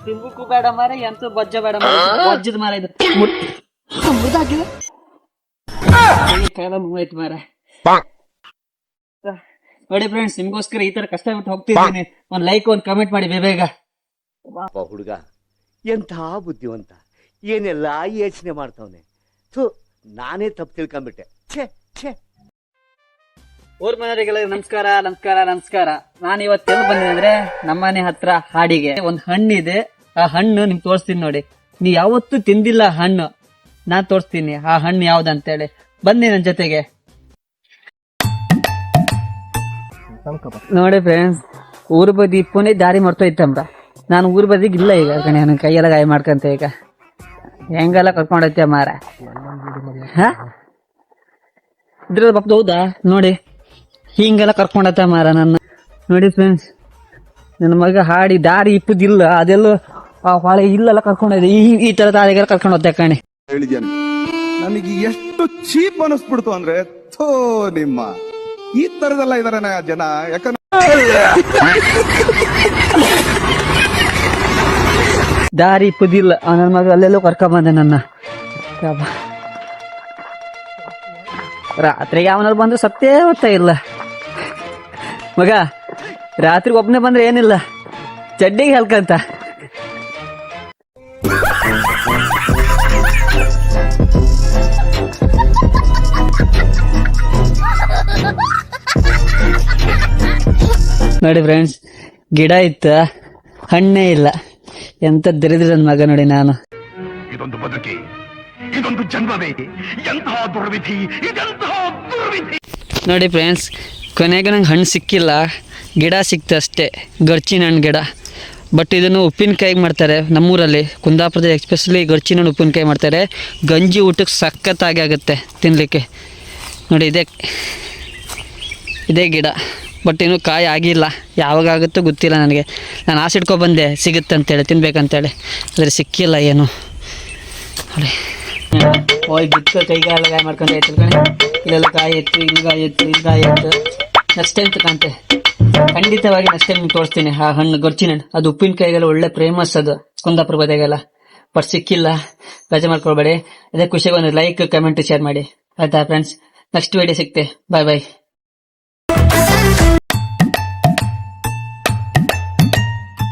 ತಿಂಬಕ್ಕೂ ಬೇಡ ಮಾರ ಎಂತ ಬಜ್ಜ ಬೇಡ ಬಜ್ಜದ ಮಾರ ಇದು ಮುರಿದಾಕಿದೆ ಕಾಲ ಮೂವೈತ್ ಮಾರ. ನೋಡಿ ಫ್ರೆಂಡ್ಸ್, ನಿಮ್ಗೋಸ್ಕರ ಈ ತರ ಕಷ್ಟಪಟ್ಟು ಹೋಗ್ತಿದ್ದೀನಿ. ಒಂದ್ ಲೈಕ್ ಒಂದ್ ಕಮೆಂಟ್ ಮಾಡಿ ಬೇಗ. ಹುಡುಗ ಎಂಥ ಬುದ್ಧಿವಂತ, ಏನೆಲ್ಲ ಯೋಚನೆ ಮಾಡ್ತಾವನೆ. ನಾನೇ ತಪ್ಪು ತಿಳ್ಕೊಂಡ್ಬಿಟ್ಟೆ. ಊರ್ ಮನೆಯವರಿಗೆಲ್ಲ ನಮಸ್ಕಾರ ನಮಸ್ಕಾರ ನಮಸ್ಕಾರ. ನಾನು ಇವತ್ತೆಲ್ಲ ಬಂದಿದೆ ಅಂದ್ರೆ ನಮ್ಮನೆ ಹತ್ರ ಹಾಡಿಗೆ ಒಂದ್ ಹಣ್ಣಿದೆ. ಆ ಹಣ್ಣು ನಿಮ್ಗೆ ತೋರಿಸ್ತೀನಿ ನೋಡಿ. ನೀವ್ ಯಾವತ್ತೂ ತಿಂದಿಲ್ಲ ಹಣ್ಣು, ನಾನ್ ತೋರಿಸ್ತೀನಿ ಆ ಹಣ್ಣು ಯಾವ್ದಂತೇಳಿ. ಬನ್ನಿ ನನ್ ಜೊತೆಗೆ. ನೋಡಿ ಫ್ರೆಂಡ್ಸ್, ಊರ್ ಬದಿ ಪುಣೆ ದಾರಿ ಮರ್ತೋಯ್ತಂಬ್ರ. ನಾನು ಊರ್ ಬದಿಗೆ ಇಲ್ಲ ಈಗ, ನನ್ನ ಕೈಯೆಲ್ಲ ಗಾಯ ಮಾಡ್ಕಂತ ಈಗ ಹೆಂಗೆಲ್ಲ ಕರ್ಕೊಂಡೈತೆ ಮಾರ. ಇದ್ರ ಬಪ್ದು ಹೌದಾ ನೋಡಿ, ಹಿಂಗೆಲ್ಲ ಕರ್ಕೊಂಡತ್ತ ಮಾರ ನನ್ನ. ನೋಡಿ ಫ್ರೆಂಡ್ಸ್, ನನ್ನ ಮಗ ಹಾಡಿ ದಾರಿ ಇಪ್ಪದಿಲ್ಲ, ಅದೆಲ್ಲ ಆ ಹೊಳೆ ಇಲ್ಲೆಲ್ಲ ಕರ್ಕೊಂಡೋದೆ. ಈ ತರ ದಾರಿಗೆಲ್ಲ ಕರ್ಕೊಂಡು ಹೋಗ್ತಾ ಕಣೆ. ಹೇಳಿದ್ಯಾನೆ ನನಗೆ ಎಷ್ಟು ಚೀಪ್ ಅನಿಸ್ಬಿಡ್ತು ಅಂದ್ರೆ, ಥೋ ನಿಮ್ಮ ಈ ತರದೆಲ್ಲ ಇದಾರೆ ಜನ. ಯಾಕಂದ್ರೆ ದಾರಿ ಇಪ್ಪದಿಲ್ಲ, ನನ್ನ ಮಗ ಅಲ್ಲೆಲ್ಲೋ ಕರ್ಕೊಂಬಂದೆ ನನ್ನ. ರಾತ್ರಿಗೆ ಅವನಲ್ಲಿ ಬಂದು ಸತ್ತೇ ಗೊತ್ತಾ ಇಲ್ಲ ಮಗ. ರಾತ್ರಿ ಒಬ್ಬನೇ ಬಂದ್ರೆ ಏನಿಲ್ಲ, ಚಡ್ಡಿಗೆ ಹಲ್ಕಂತ. ನೋಡಿ ಫ್ರೆಂಡ್ಸ್, ಗಿಡ ಇತ್ತ, ಹಣ್ಣೇ ಇಲ್ಲ. ಎಂತ ದರಿದ್ರ ನನ್ ಮಗ ನೋಡಿ ನಾನು. ಇದೊಂದು ಬದುಕಿ, ಇದೊಂದು ಜನ್ಮವೇ, ಎಂತಹ ದುರ್ವಿಧಿ, ಇದೆಂತಹ ದುರ್ವಿಧಿ. ನೋಡಿ ಫ್ರೆಂಡ್ಸ್, ಕೊನೆಗೆ ನಂಗೆ ಹಣ್ಣು ಸಿಕ್ಕಿಲ್ಲ, ಗಿಡ ಸಿಕ್ತು ಅಷ್ಟೇ, ಗರ್ಚಿನ ಹಣ್ಣು ಗಿಡ. ಬಟ್ ಇದನ್ನು ಉಪ್ಪಿನಕಾಯಿ ಮಾಡ್ತಾರೆ ನಮ್ಮೂರಲ್ಲಿ, ಕುಂದಾಪುರದ ಎಕ್ಸ್ಪೆಷಲಿ ಗರ್ಚಿನ ಹಣ್ಣು ಉಪ್ಪಿನಕಾಯಿ ಮಾಡ್ತಾರೆ. ಗಂಜಿ ಊಟಕ್ಕೆ ಸಖತ್ತಾಗಿ ಆಗುತ್ತೆ ತಿನ್ನಲಿಕ್ಕೆ. ನೋಡಿ ಇದೇ ಗಿಡ. ಬಟ್ ಇನ್ನೂ ಕಾಯಿ ಆಗಿಲ್ಲ, ಯಾವಾಗ ಆಗುತ್ತೋ ಗೊತ್ತಿಲ್ಲ ನನಗೆ. ನಾನು ಆಸೆ ಇಟ್ಕೊಬಂದೆ ಸಿಗುತ್ತೆ ಅಂತೇಳಿ, ತಿನ್ಬೇಕಂತೇಳಿ, ಆದರೆ ಸಿಕ್ಕಿಲ್ಲ ಏನು. ನೋಡಿ ಹೋಯ್ ಬಿತ್ತು, ಕೈಗಾಲ ಗಾಯ ಮಾಡ್ಕೊಂಡು ಆಯ್ತು ಕಣೆ. ಇಲ್ಲೆಲ್ಲ ಕಾಯಿ ಇತ್ತು, ಇಲ್ಲಿ ಕಾಯಿ ಇತ್ತು, ಇಲ್ಲಿ ಕಾಯಿ ಇತ್ತು. ನೆಕ್ಸ್ಟ್ ಟೈಮ್ ತಗೊಂತೆ, ಖಂಡಿತವಾಗಿ ನೆಕ್ಸ್ಟ್ ಟೈಮ್ ನಿಮ್ಗೆ ತೋರಿಸ್ತೀನಿ ಆ ಹಣ್ಣು, ಗರ್ಚಿನ ಹಣ್ಣು. ಅದು ಉಪ್ಪಿನಕಾಯಿಗೆಲ್ಲ ಒಳ್ಳೆ ಫೇಮಸ್, ಅದು ಕುಂದಾಪುರ ಬದಿಗೆಲ್ಲ. ಬಟ್ ಸಿಕ್ಕಿಲ್ಲ, ಬೇಜಾರು ಮಾಡ್ಕೊಳ್ಬೇಡಿ. ಅದೇ ಖುಷಿಗೆ ಒಂದು ಲೈಕ್ ಕಮೆಂಟ್ ಶೇರ್ ಮಾಡಿ ಆಯ್ತಾ ಫ್ರೆಂಡ್ಸ್. ನೆಕ್ಸ್ಟ್ ವಿಡಿಯೋ ಸಿಗ್ತೆ. ಬಾಯ್ ಬಾಯ್.